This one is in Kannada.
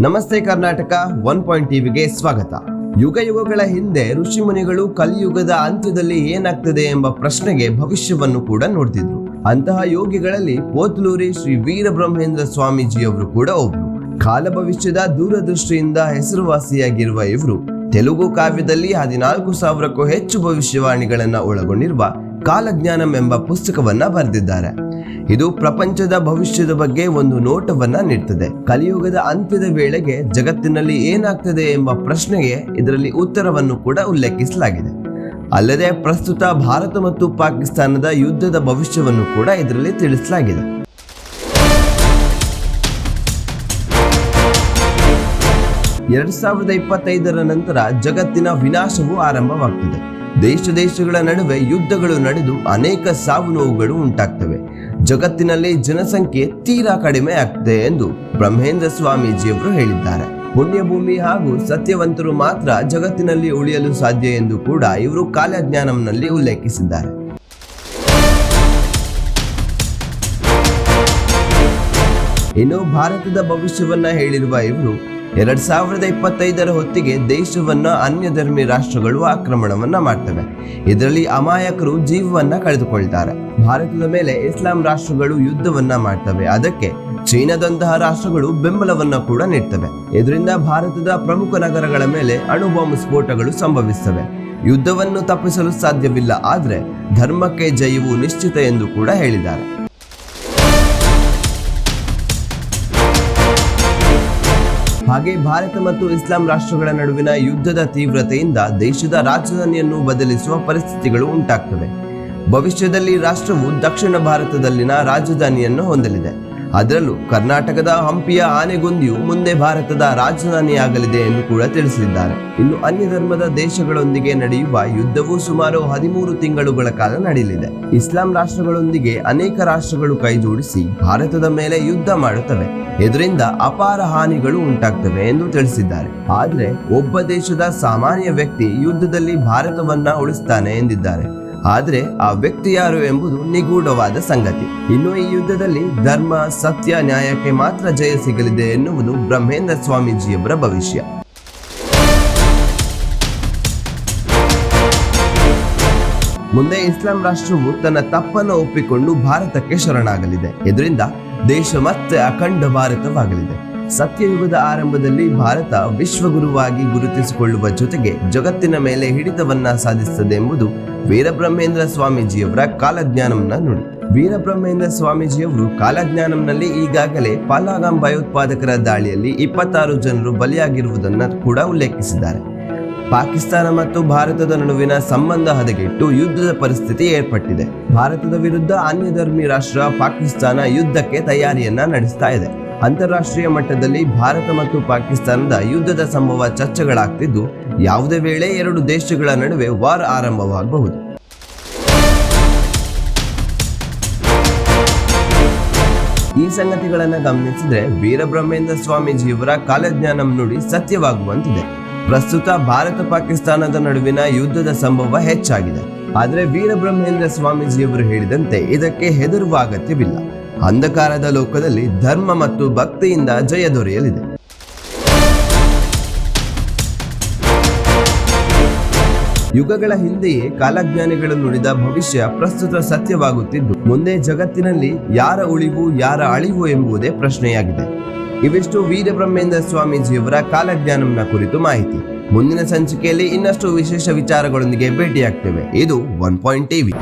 ನಮಸ್ತೆ ಕರ್ನಾಟಕ 1 ಟಿವಿಗೆ ಸ್ವಾಗತ. ಯುಗಗಳ ಹಿಂದೆ ಋಷಿಮುನಿಗಳು ಕಲಿಯುಗದ ಅಂತ್ಯದಲ್ಲಿ ಏನಾಗ್ತದೆ ಎಂಬ ಪ್ರಶ್ನೆಗೆ ಭವಿಷ್ಯವನ್ನು ಕೂಡ ನೋಡ್ತಿದ್ರು. ಅಂತಹ ಯೋಗಿಗಳಲ್ಲಿ ಪೋತ್ಲೂರಿ ಶ್ರೀ ವೀರಬ್ರಹ್ಮೇಂದ್ರ ಸ್ವಾಮೀಜಿಯವರು ಕೂಡ ಒಬ್ರು. ಕಾಲ ಭವಿಷ್ಯದ ದೂರದೃಷ್ಟಿಯಿಂದ ಹೆಸರುವಾಸಿಯಾಗಿರುವ ಇವರು ತೆಲುಗು ಕಾವ್ಯದಲ್ಲಿ 14,000ಕ್ಕೂ ಹೆಚ್ಚು ಭವಿಷ್ಯವಾಣಿಗಳನ್ನ ಒಳಗೊಂಡಿರುವ ಕಾಲಜ್ಞಾನಂ ಎಂಬ ಪುಸ್ತಕವನ್ನ ಬರೆದಿದ್ದಾರೆ. ಇದು ಪ್ರಪಂಚದ ಭವಿಷ್ಯದ ಬಗ್ಗೆ ಒಂದು ನೋಟವನ್ನ ನೀಡ್ತದೆ. ಕಲಿಯುಗದ ಅಂತ್ಯದ ವೇಳೆಗೆ ಜಗತ್ತಿನಲ್ಲಿ ಏನಾಗ್ತದೆ ಎಂಬ ಪ್ರಶ್ನೆಗೆ ಇದರಲ್ಲಿ ಉತ್ತರವನ್ನು ಕೂಡ ಉಲ್ಲೇಖಿಸಲಾಗಿದೆ. ಅಲ್ಲದೆ ಪ್ರಸ್ತುತ ಭಾರತ ಮತ್ತು ಪಾಕಿಸ್ತಾನದ ಯುದ್ಧದ ಭವಿಷ್ಯವನ್ನು ಕೂಡ ಇದರಲ್ಲಿ ತಿಳಿಸಲಾಗಿದೆ. ಎರಡ್ 2025ರ ನಂತರ ಜಗತ್ತಿನ ವಿನಾಶವು ಆರಂಭವಾಗ್ತದೆ. ದೇಶಗಳ ನಡುವೆ ಯುದ್ಧಗಳು ನಡೆದು ಅನೇಕ ಸಾವು ನೋವುಗಳು ಉಂಟಾಗ್ತವೆ. ಜಗತ್ತಿನಲ್ಲಿ ಜನಸಂಖ್ಯೆ ತೀರಾ ಕಡಿಮೆ ಆಗ್ತದೆ ಎಂದು ಬ್ರಹ್ಮೇಂದ್ರ ಸ್ವಾಮೀಜಿಯವರು ಹೇಳಿದ್ದಾರೆ. ಪುಣ್ಯಭೂಮಿ ಹಾಗೂ ಸತ್ಯವಂತರು ಮಾತ್ರ ಜಗತ್ತಿನಲ್ಲಿ ಉಳಿಯಲು ಸಾಧ್ಯ ಎಂದು ಕೂಡ ಇವರು ಕಾಲಜ್ಞಾನಂನಲ್ಲಿ ಉಲ್ಲೇಖಿಸಿದ್ದಾರೆ. ಇನ್ನು ಭಾರತದ ಭವಿಷ್ಯವನ್ನ ಹೇಳಿರುವ ಇವರು 2025ರ ಹೊತ್ತಿಗೆ ದೇಶವನ್ನ ಅನ್ಯ ಧರ್ಮಿ ರಾಷ್ಟ್ರಗಳು ಆಕ್ರಮಣವನ್ನ ಮಾಡ್ತವೆ. ಇದರಲ್ಲಿ ಅಮಾಯಕರು ಜೀವವನ್ನ ಕಳೆದುಕೊಳ್ತಾರೆ. ಭಾರತದ ಮೇಲೆ ಇಸ್ಲಾಂ ರಾಷ್ಟ್ರಗಳು ಯುದ್ಧವನ್ನ ಮಾಡ್ತವೆ. ಅದಕ್ಕೆ ಚೀನಾದಂತಹ ರಾಷ್ಟ್ರಗಳು ಬೆಂಬಲವನ್ನ ಕೂಡ ನೀಡ್ತವೆ. ಇದರಿಂದ ಭಾರತದ ಪ್ರಮುಖ ನಗರಗಳ ಮೇಲೆ ಅಣುಬಾಂಬ್ ಸ್ಫೋಟಗಳು ಸಂಭವಿಸ್ತವೆ. ಯುದ್ಧವನ್ನು ತಪ್ಪಿಸಲು ಸಾಧ್ಯವಿಲ್ಲ, ಆದ್ರೆ ಧರ್ಮಕ್ಕೆ ಜಯವು ನಿಶ್ಚಿತ ಎಂದು ಕೂಡ ಹೇಳಿದ್ದಾರೆ. ಹಾಗೆ ಭಾರತ ಮತ್ತು ಇಸ್ಲಾಂ ರಾಷ್ಟ್ರಗಳ ನಡುವಿನ ಯುದ್ಧದ ತೀವ್ರತೆಯಿಂದ ದೇಶದ ರಾಜಧಾನಿಯನ್ನು ಬದಲಿಸುವ ಪರಿಸ್ಥಿತಿಗಳು ಉಂಟಾಗ್ತವೆ. ಭವಿಷ್ಯದಲ್ಲಿ ರಾಷ್ಟ್ರವು ದಕ್ಷಿಣ ಭಾರತದಲ್ಲಿನ ರಾಜಧಾನಿಯನ್ನು ಹೊಂದಲಿದೆ. ಅದರಲ್ಲೂ ಕರ್ನಾಟಕದ ಹಂಪಿಯ ಆನೆಗೊಂದಿಯು ಮುಂದೆ ಭಾರತದ ರಾಜಧಾನಿಯಾಗಲಿದೆ ಎಂದು ಕೂಡ ತಿಳಿಸಿದ್ದಾರೆ. ಇನ್ನು ಅನ್ಯ ಧರ್ಮದ ದೇಶಗಳೊಂದಿಗೆ ನಡೆಯುವ ಯುದ್ಧವು ಸುಮಾರು 13 ತಿಂಗಳುಗಳ ಕಾಲ ನಡೆಯಲಿದೆ. ಇಸ್ಲಾಂ ರಾಷ್ಟ್ರಗಳೊಂದಿಗೆ ಅನೇಕ ರಾಷ್ಟ್ರಗಳು ಕೈಜೋಡಿಸಿ ಭಾರತದ ಮೇಲೆ ಯುದ್ಧ ಮಾಡುತ್ತವೆ. ಇದರಿಂದ ಅಪಾರ ಹಾನಿಗಳು ಉಂಟಾಗ್ತವೆ ಎಂದು ತಿಳಿಸಿದ್ದಾರೆ. ಆದ್ರೆ ಒಬ್ಬ ದೇಶದ ಸಾಮಾನ್ಯ ವ್ಯಕ್ತಿ ಯುದ್ಧದಲ್ಲಿ ಭಾರತವನ್ನ ಉಳಿಸ್ತಾನೆ ಎಂದಿದ್ದಾರೆ. ಆದ್ರೆ ಆ ವ್ಯಕ್ತಿ ಯಾರು ಎಂಬುದು ನಿಗೂಢವಾದ ಸಂಗತಿ. ಇನ್ನು ಈ ಯುದ್ಧದಲ್ಲಿ ಧರ್ಮ, ಸತ್ಯ, ನ್ಯಾಯಕ್ಕೆ ಮಾತ್ರ ಜಯ ಸಿಗಲಿದೆ ಎನ್ನುವುದು ಬ್ರಹ್ಮೇಂದ್ರ ಸ್ವಾಮೀಜಿಯವರ ಭವಿಷ್ಯ. ಮುಂದೆ ಇಸ್ಲಾಂ ರಾಷ್ಟ್ರವು ತನ್ನ ತಪ್ಪನ್ನು ಒಪ್ಪಿಕೊಂಡು ಭಾರತಕ್ಕೆ ಶರಣಾಗಲಿದೆ. ಇದರಿಂದ ದೇಶ ಮತ್ತೆ ಅಖಂಡ ಭಾರತವಾಗಲಿದೆ. ಸತ್ಯಯುಗದ ಆರಂಭದಲ್ಲಿ ಭಾರತ ವಿಶ್ವಗುರುವಾಗಿ ಗುರುತಿಸಿಕೊಳ್ಳುವ ಜೊತೆಗೆ ಜಗತ್ತಿನ ಮೇಲೆ ಹಿಡಿತವನ್ನ ಸಾಧಿಸುತ್ತದೆ ಎಂಬುದು ವೀರಬ್ರಹ್ಮೇಂದ್ರ ಸ್ವಾಮೀಜಿಯವರ ಕಾಲಜ್ಞಾನಂನ ನುಡಿ. ವೀರಬ್ರಹ್ಮೇಂದ್ರ ಸ್ವಾಮೀಜಿಯವರು ಕಾಲಜ್ಞಾನಂನಲ್ಲಿ ಈಗಾಗಲೇ ಪಹಲ್ಗಾಮ್ ಭಯೋತ್ಪಾದಕರ ದಾಳಿಯಲ್ಲಿ 26 ಜನರು ಬಲಿಯಾಗಿರುವುದನ್ನು ಕೂಡ ಉಲ್ಲೇಖಿಸಿದ್ದಾರೆ. ಪಾಕಿಸ್ತಾನ ಮತ್ತು ಭಾರತದ ನಡುವಿನ ಸಂಬಂಧ ಹದಗೆಟ್ಟು ಯುದ್ಧದ ಪರಿಸ್ಥಿತಿ ಏರ್ಪಟ್ಟಿದೆ. ಭಾರತದ ವಿರುದ್ಧ ಅನ್ಯ ಧರ್ಮಿ ರಾಷ್ಟ್ರ ಪಾಕಿಸ್ತಾನ ಯುದ್ಧಕ್ಕೆ ತಯಾರಿಯನ್ನ ನಡೆಸ್ತಾ ಇದೆ. ಅಂತಾರಾಷ್ಟ್ರೀಯ ಮಟ್ಟದಲ್ಲಿ ಭಾರತ ಮತ್ತು ಪಾಕಿಸ್ತಾನದ ಯುದ್ಧದ ಸಂಭವ ಚರ್ಚೆಗಳಾಗ್ತಿದ್ದು, ಯಾವುದೇ ವೇಳೆ ಎರಡು ದೇಶಗಳ ನಡುವೆ ವಾರ್ ಆರಂಭವಾಗಬಹುದು. ಈ ಸಂಗತಿಗಳನ್ನು ಗಮನಿಸಿದ್ರೆ ವೀರಬ್ರಹ್ಮೇಂದ್ರ ಸ್ವಾಮೀಜಿಯವರ ಕಾಲಜ್ಞಾನಂ ನುಡಿ ಸತ್ಯವಾಗುವಂತಿದೆ. ಪ್ರಸ್ತುತ ಭಾರತ ಪಾಕಿಸ್ತಾನದ ನಡುವಿನ ಯುದ್ಧದ ಸಂಭವ ಹೆಚ್ಚಾಗಿದೆ. ಆದರೆ ವೀರಬ್ರಹ್ಮೇಂದ್ರ ಸ್ವಾಮೀಜಿಯವರು ಹೇಳಿದಂತೆ ಇದಕ್ಕೆ ಹೆದರುವ ಅಗತ್ಯವಿಲ್ಲ. ಅಂಧಕಾರದ ಲೋಕದಲ್ಲಿ ಧರ್ಮ ಮತ್ತು ಭಕ್ತಿಯಿಂದ ಜಯ ದೊರೆಯಲಿದೆ. ಯುಗಗಳ ಹಿಂದೆಯೇ ಕಾಲಜ್ಞಾನಿಗಳು ನುಡಿದ ಭವಿಷ್ಯ ಪ್ರಸ್ತುತ ಸತ್ಯವಾಗುತ್ತಿದ್ದು, ಮುಂದೆ ಜಗತ್ತಿನಲ್ಲಿ ಯಾರ ಉಳಿವು ಯಾರ ಅಳಿವು ಎಂಬುದೇ ಪ್ರಶ್ನೆಯಾಗಿದೆ. ಇವಿಷ್ಟು ವೀರಬ್ರಹ್ಮೇಂದ್ರ ಸ್ವಾಮೀಜಿಯವರ ಕಾಲಜ್ಞಾನಂನ ಕುರಿತು ಮಾಹಿತಿ. ಮುಂದಿನ ಸಂಚಿಕೆಯಲ್ಲಿ ಇನ್ನಷ್ಟು ವಿಶೇಷ ವಿಚಾರಗಳೊಂದಿಗೆ ಭೇಟಿಯಾಗ್ತೇವೆ. ಇದು 1 ಟಿವಿ.